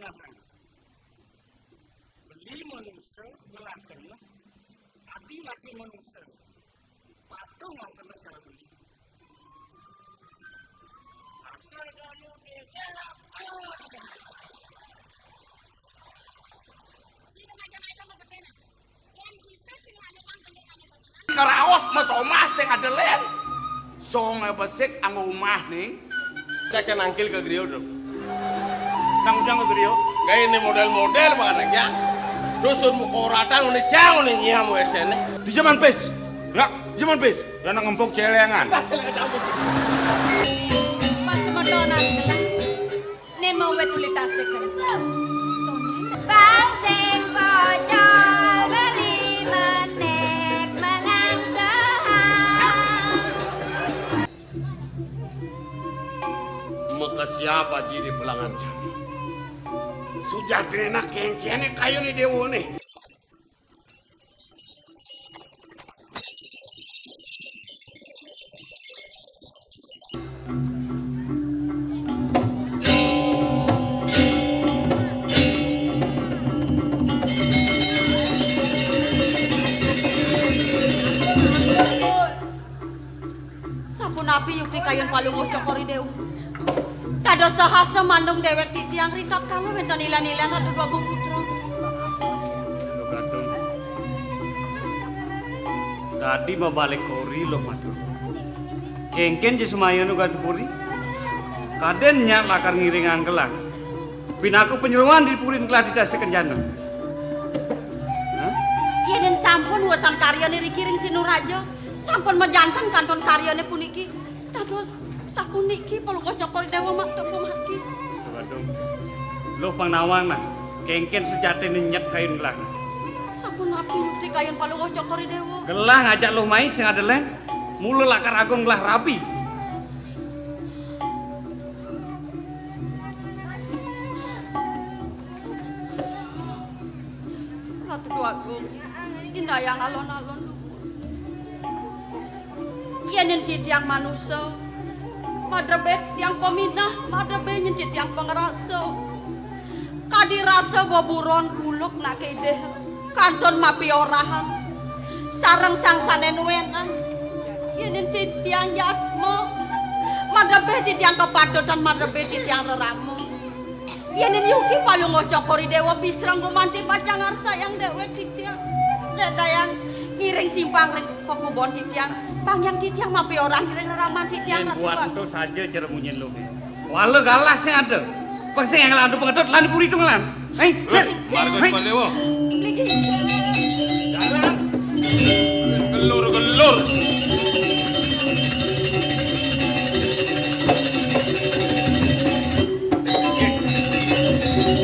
lahan. Beli manusia, belah kena. Adi masih manusia. Patung yang kena cara beli. Apa kamu bicara? Karaos mas omah sing adelen. Songe besik anggo omah ning. Saya nangkil ke griyo dong. Nang ujang ke griyo. Kayak ini model-model banget ya. Dusun muka ratang ini jauh nih nyiamu esene. Di zaman pes. Enggak, zaman pes. Dan ngempuk celengan. Pas medona gelah. Nemo wetulitase kerja. Bang sing pojo beli menek menang saham. Muka siapa jadi pelangan jami? Sudah enak kengkene kayu nih dewo nih. Sampun api yukti kayun palung cokori dewa. Kado sahasa mandung dewek titiang ritot kalau mentan ilan-ilan ada dua putra. Tadi membalik kori lo madu. Kengken je semayan ugan puri. Kaden nyak lakar ngiring anggelang. Pinaku penyeruan di purin kelah didasarkan jana. Yenin sampun wasan karyane rikiring sinuraja. Sampun menjantan kanton karyane puniki. Dados sapuniki palu kocokol dewa maktab pemaki. Gadung. Lo pangnawang nah. Kengken sejati nyet kayun gelang. Sampun api yukti kayun palu kocokol dewa. Gelang ngajak lo main sing adelen. Mulu lakar agung gelah rapi. Ratu Agung, indah yang alon-alon. Yenin titiang manusia. Madrebe tiang peminah, madrebe nyentit tiang pengerasa. Kadi rasa boburon guluk nak kedeh. Kanton mapi orahan. Sarang sangsane nuenan. Yenin titiang yatmo. Madrebe titiang kepadotan, madrebe titiang reramu. Yenin yukti palu ngocokori dewa bisrang gumanti pacangar sayang dewe titiang. Ledayang ngiring simpang ring pekubon titiang. Bang yang titiang mapi orang ngiring reraman titiang. Yang buat itu saja cara munyin lo. Walau galasnya ada. Pasti yang ngelandu pengedot lan puri itu ngelan. Hei, Marga Dewo. jalan. Gelur.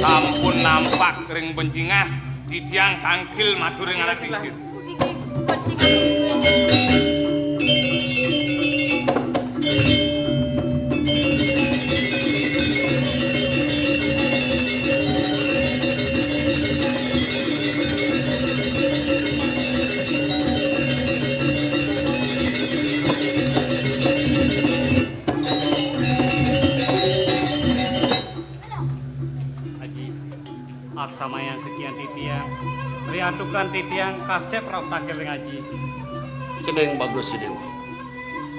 Ampun nampak kering bencingah titiang tangkil maturing anak tisir. Sama yang sekian titiang riantukan titiang kasep rap takil ngaji Keneng bagus si Dewa.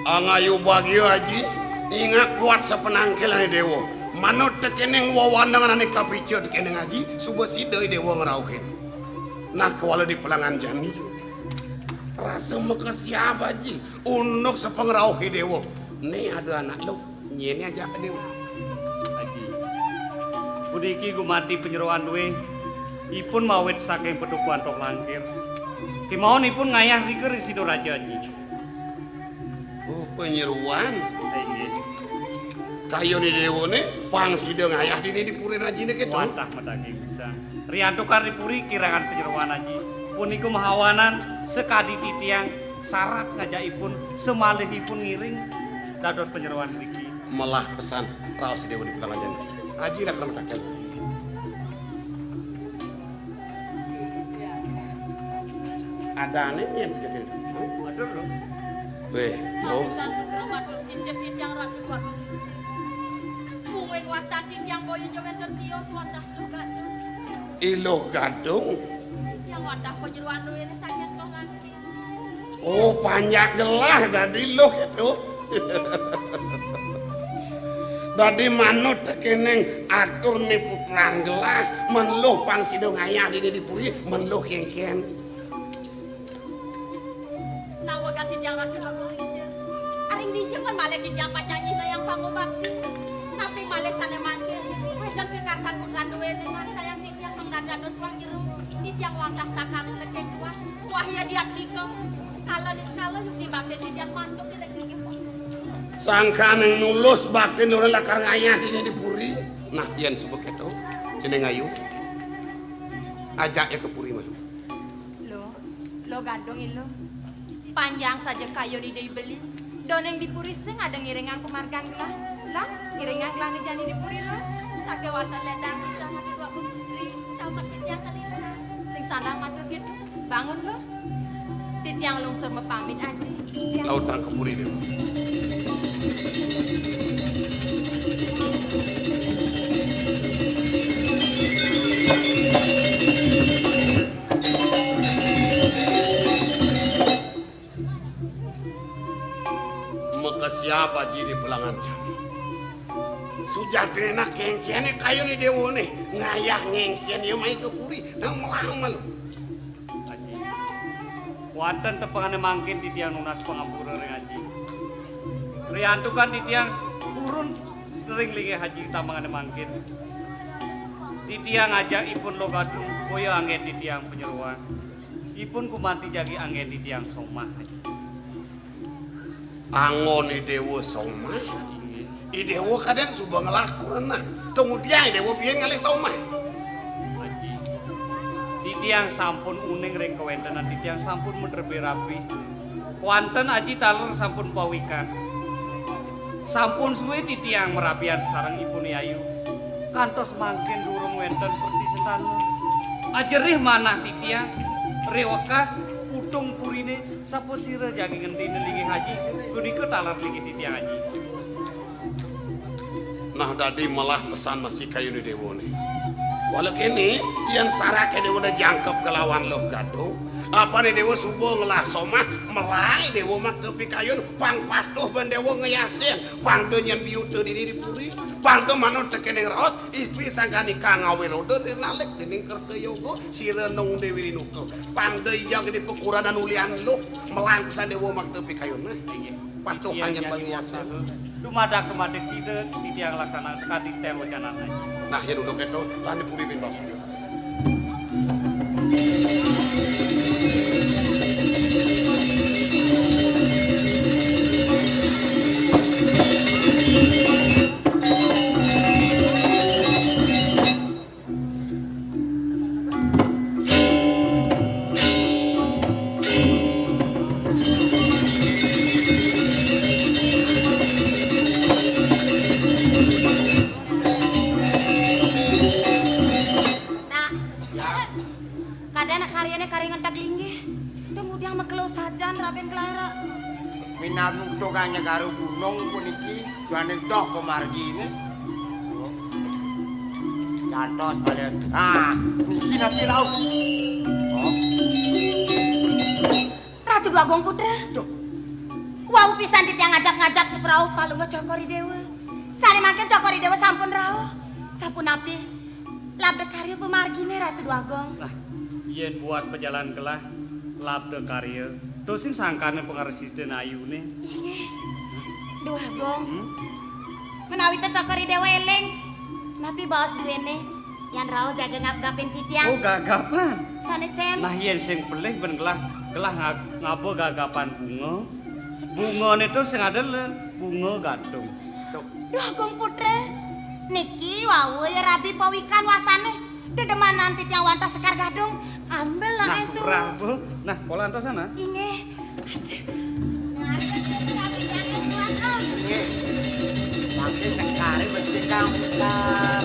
Angayu bagio haji ingat kuat sepenangkilan Dewa. Manut tekeneng wawandangan ane kapicu tekeneng haji subuh sidai Dewa ngerauhin. Nah kewala di pelangan jami rasa meka siapa haji unuk sepengerauhi Dewa. Nih ada anak lo nyeni aja Dewa. haji puniki gumati penyeruan duwe ipun mawet saking petukuan tok langkir kemauan ipun ngayah riker sido raja haji. Penyeruan Inggih. kayu ni Dewa nih pang sidang ngayah dini di purin haji nih gitu. Wantah medagi bisa riantukar dipuri kirangan penyeruan haji puniku mahawanan sekadi titiang syarat ngajakipun semalihipun ngiring dados penyeruan mriki Malah pesan raos Dewa di pelangan jami haji nak remetakan. Ada anehnya jadi. aduh lho Weh, yo. Matur sisip titiang Ratu Agung. wing wastan titiang boyo jowen tertios wadah lo gadung. Iloh gadung. Titiang wadah penyeruan lo ini sakit kok nganti. Oh, banyak gelah dadi loh itu. Dadi manut tekeneng atur ni putran gelah menluh pang sidong ayah di puri menluh kengken. Nawa ganti tiang ratu aku ngisir. Aring dijeman malah dijampa nyanyi na yang pangu bakti. Tapi malah sana mancil. Wedan pikarsan putran duwe dengan sayang titiang mengdadano suang jeru. Titiang wadah sakang tekeng kuat. Wah ya diat liko. Skala di skala yuk di bape titiang manduk tidak gigi. Sangka neng nulus bakti nurun lakar ngayah di puri. Nah, yen sebut itu. Jeneng ayu. Ajaknya ke puri mah. Lo gandong lo. Panjang saja kayu di beli. Doneng di puri sing ada ngiringan pemargan gelah. Lah, ngiringan gelah ni jani di puri lo. Sake warna ledang sama di dua istri. Tamat titiang kali lo. Sing sandang matur gitu. Bangun lo. Titiang lungsur mepamit aja. Lautang ke puri dia. Maka siapa jadi pelangan jami? Sujatena kengkiannya kayu ni dewa nih ngayah ngengkian dia main ke puri nang melang malu. Haji. Wonten tepangane mangkin titiang nunas pangapura ring haji. Riantukan titiang turun ring linge haji tamangane mangkin. Titiang ngajak ipun lo gadung koyo anggen titiang penyeruan. Ipun kumanti jagi anggen titiang somah haji. Angon ni dewa somah. Idewo kadang subang ngelakuan nah. Kemudian idewo biar ngalih somah. Haji. Titiang sampun uning ring kewentenan titiang sampun menerbe rapi. Wanten aji talur sampun pawikan. Sampun suwe titiang merapian sarang ipun Ayu. Kantos mangkin durung wenten seperti sentanu. Ajerih manah titiang. Rewakas putung purine sapo sira jagi ngentine lingi haji. Punika talar lingi titiang haji. Nah dadi malah pesan masih kayu ni dewa ni. Walau kini yang sarake dewa na jangkep kelawan loh gadung. Apa ni dewa subuh ngelah somah melai dewa mak tepi kayun pang patuh ban dewa ngeyasin pang denyen biute di puri pang de manut tekeneng raos istri sanggani kang awirode dinalek dening kerte yogo sirenong dewi rinuko pang de yang di pekuranan ulian lo melang pesan dewa mak tepi kayun nah patuh hanya bangiasan. Dumadak kemadik sida titiang laksana sekali teh wacanan haji. Nah ya duduk itu lan di puri bebas. Minanukane karo gunung puniki jane tok pemargine. Cantos balik. Ah, niki nanti laut. Oh. Ratu Bagong Putra. Duh. Wau pisan titiang ngajak-ngajak seprauh palungga Cokori Dewa. Sane mangken Cokori Dewa sampun rawuh. Sampun api. Labde karya pemargine Ratu Bagong. Nah, yen buat pejalan kelah labde karya. Dosin sangkane pengaresiden ayune. Inggih. Duh Agong. Menawi teh Cokori Dewa eling. Napi baos duwene yang rawuh jaga ngap-ngapin titiang. Oh, gagapan. Sane cen. Nah, yen sing pelih ben kelah ngabo gagapan bunga. Bungane itu sing adelen bunga gantung. Duh Agong Putra. Niki wau ya rabi pawikan wasane. Dedemanan titiang wantah sekar gadung. Ambil lah itu. Nah, Prabu. Nah, pola anto sana. Inggih. Nggih. Mangke sekare mesti kang putar.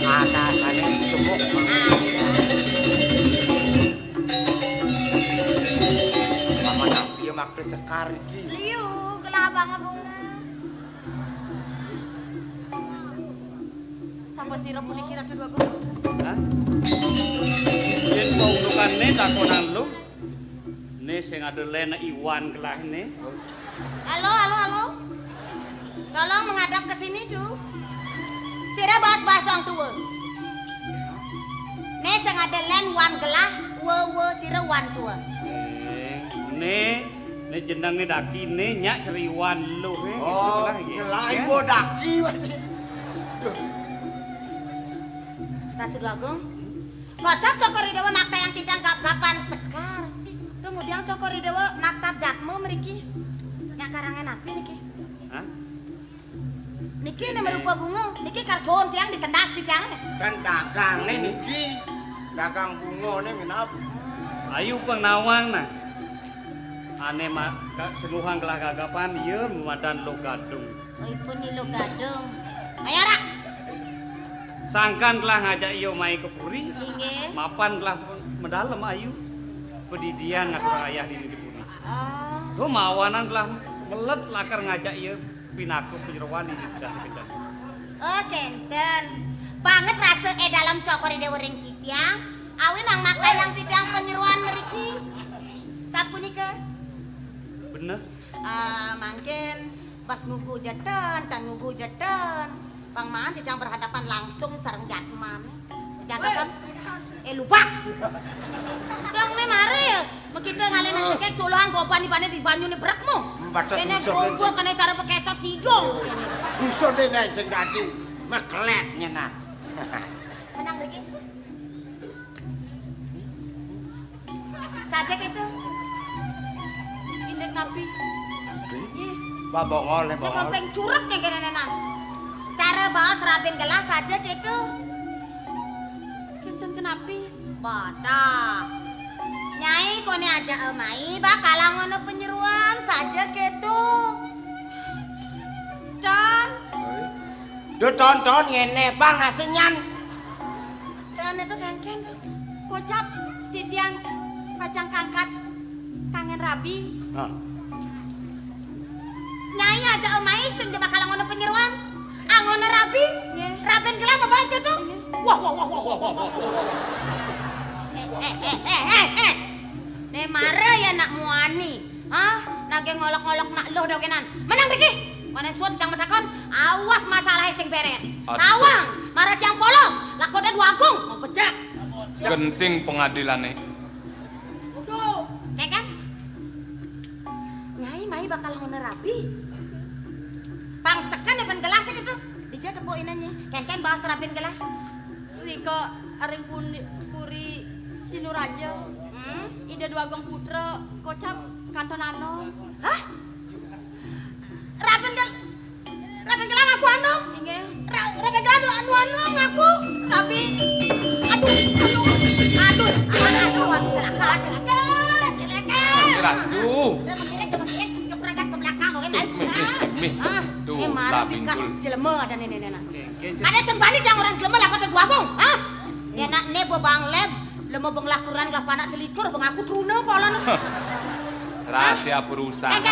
Atasane cemuk banget. Paman piye makre sekar iki? Liu. banget bunga. Sampai sira puniki Raden Wagong. Hah? Yen mau nukane takonan lu. Ne sing adelen Iwan kelah ne. Halo. Tolong menghadap ke sini, Cu. Sira bahas-bahas orang tua. Ne sing adelen wan gelah, we sira wan tua. Ne jenenge dakine nyak ceriwan lu he. Oh, ngelahi gua daki masih. Ratu Wagong. Kocok cokori dewa nakta yang tidak gap-gapan sekar. Kemudian cokori dewa nakta jatmu meriki. Nyak karangan api niki. Hah? Niki ini merupa bunga. Niki karson tiang dikendas di tiang. Kan dagang nih niki. Dagang bunga nih minap. Ayu pengnawang nah. Ane mah senuhang kelah gagapan ieu madan lo gadung. Oh, ipun ni lo gadung. Ayo rak. Sangkan kelah ngajak iyo mai ke puri. Inge. Mapan kelah medalem ayu. Pedidian ngatur ayah di puri. Oh. Lo mawanan kelah melet lakar ngajak iyo pinakus penyeruan di dasi kencan. Oh, kenten. Banget rasa dalam cokori dewa ring citiang. Awin nang makai yang citiang penyeruan meriki. Sapu nih ke? Bener. Mungkin pas ngugu jatan, tan ngugu jatan. Pangmaan citiang berhadapan langsung sareng jatman. Jantasan. Lupa. Dong ne mare ya. Makita ngalih nang cekek solohan goban di banyu ni berakmu. Batas Kene usul gobo kene cara bekecot hidung. Usul deh nih ceng tadi. Mekletnya nah. Menang lagi. Sajak itu. Indek napi. Babongol nih Ya bongol. kompeng curug nih kene nenan. Cara bahas rabin gelas sajak itu. Kinten kenapi? Bada. Nyai kone aja emai bakalang ngono penyeruan sajak itu. Dan Duh tonton ngene bang hasilnya. dan itu kengken. Kocap titiang kacang kangkat kangen rabi. Nyai aja emai sing di bakalang ngono penyeruan. Angono rabi. Nggih. Rabin gelas apa bahas gitu? Wah. Ne mare ya nak muani. Hah? Nage ngolok-ngolok nak loh dogenan. Menang Riki. Konen suat yang metakon, awas masalah sing beres. Nawang, marah yang polos, lakoda Wagong, mau pecah. Genting pengadilannya. Udah, kan? Nyai mai bakal ngono rapi. Pangsekan ya ben gelas gitu. Dija tepokin aja. Ken bahas rapin gelas. Rika aring puri Sinuraja. Ida Wagong putra kocap kantonano. Hah? Rapin gelas ngaku anu. Inggih. Rapin gelas anu ngaku. Tapi aduh celaka. Ratu. Tuh, bikas jelema dan nenek. Kengken Ada sing bani yang orang jelema lah kata Wagong. Hah? Ya nak ne bang leb, lemo bang lakuran gak panak selikur bang aku truna pola. Rahasia perusahaan.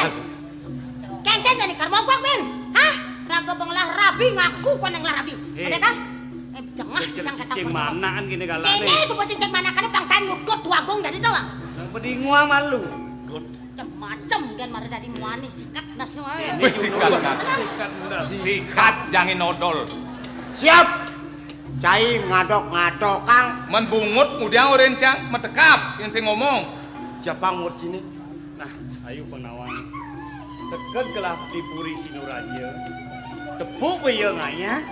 Kengken jadi karmogok men. Hah? Raga bang lah rabi ngaku kon yang lah rabi. Ada kan? Jengah cicang kata cing manaan gini galane. Kene sebut cincang mana kan pangtan nugut Wagong jadi tahu. Nang pedinguang malu. Macam kan mari dari muani sikat nas wae. Wis sikat jangan nodol. Siap. Cai ngadok Kang. Menbungut kemudian orencang metekap yang saya ngomong. Siapa ngut sini? Nah, ayo penawang. Tegeg gelah di puri Sinuraja. Tepuk ya ngaya.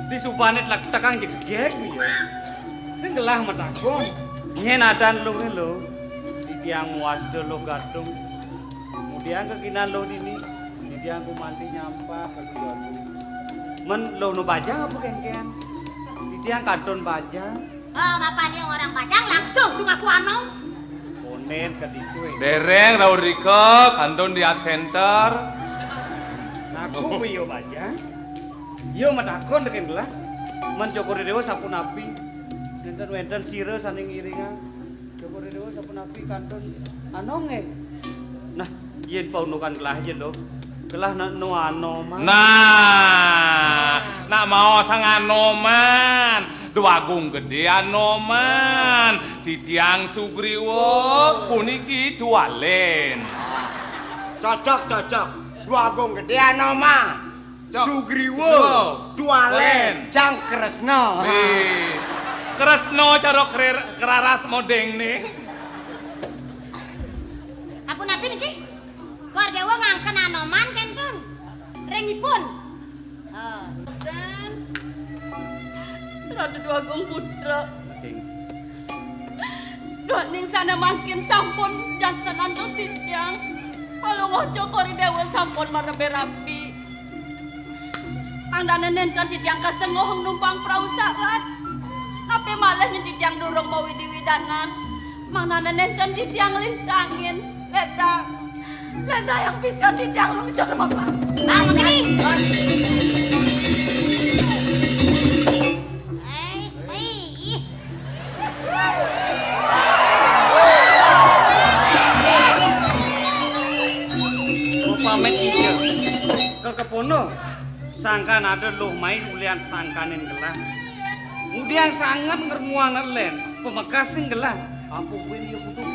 Di subanet lak tekang jegeg ya. Sing gelah matakon. Nyenadan lu lo. Di tiang muas lo gadung. Kemudian kekinan lo dini. Di tiang ku mandi nyampah ke gadung. Men lo no bajang apa kengken? Di tiang kanton bajang. Oh, bapak dia orang Bajang langsung tuh ngaku anu. Ponet ke ditu. Dereng Raul Rike, kanton di art center. Aku yo bajang. Yo matakon deken gelah. Men Jokori Dewa sapu napi. Wenten sira saning iringan. Jokori Dewa sapu napi kanton anonge. Nah, yen paunukan gelah aja lo. Gelah nak no anoman. Nah, nak mau sang anoman, duagung gede anoman, titiang Sugriwo puniki dualen. Cocok. Duagung gede Anoma. Sugriwo. Dualen. Jang Kresna. Kresna cara keraras modeng nih. Apunten niki. Kordewo ngangken Anoman kenten. Ringipun. Dan Rada Duagung Putra. Dua ning sana mangkin sampun janten andhut titiang. Kalau ngojo kori dewa sampun marebe rapi. Andane nenten titiang kasengohong numpang prau sarat. Tapi malah titiang durung mau widiwidanan. Manane nenten titiang lintangin. Lenda yang bisa titiang lungsur mama. Mangkini. Pamit iya. Kekepono sangkan ada loh main ulian sangkanin gelang. Kemudian sangat ngermuang len pemekasin gelang. Apa gue dia butuh.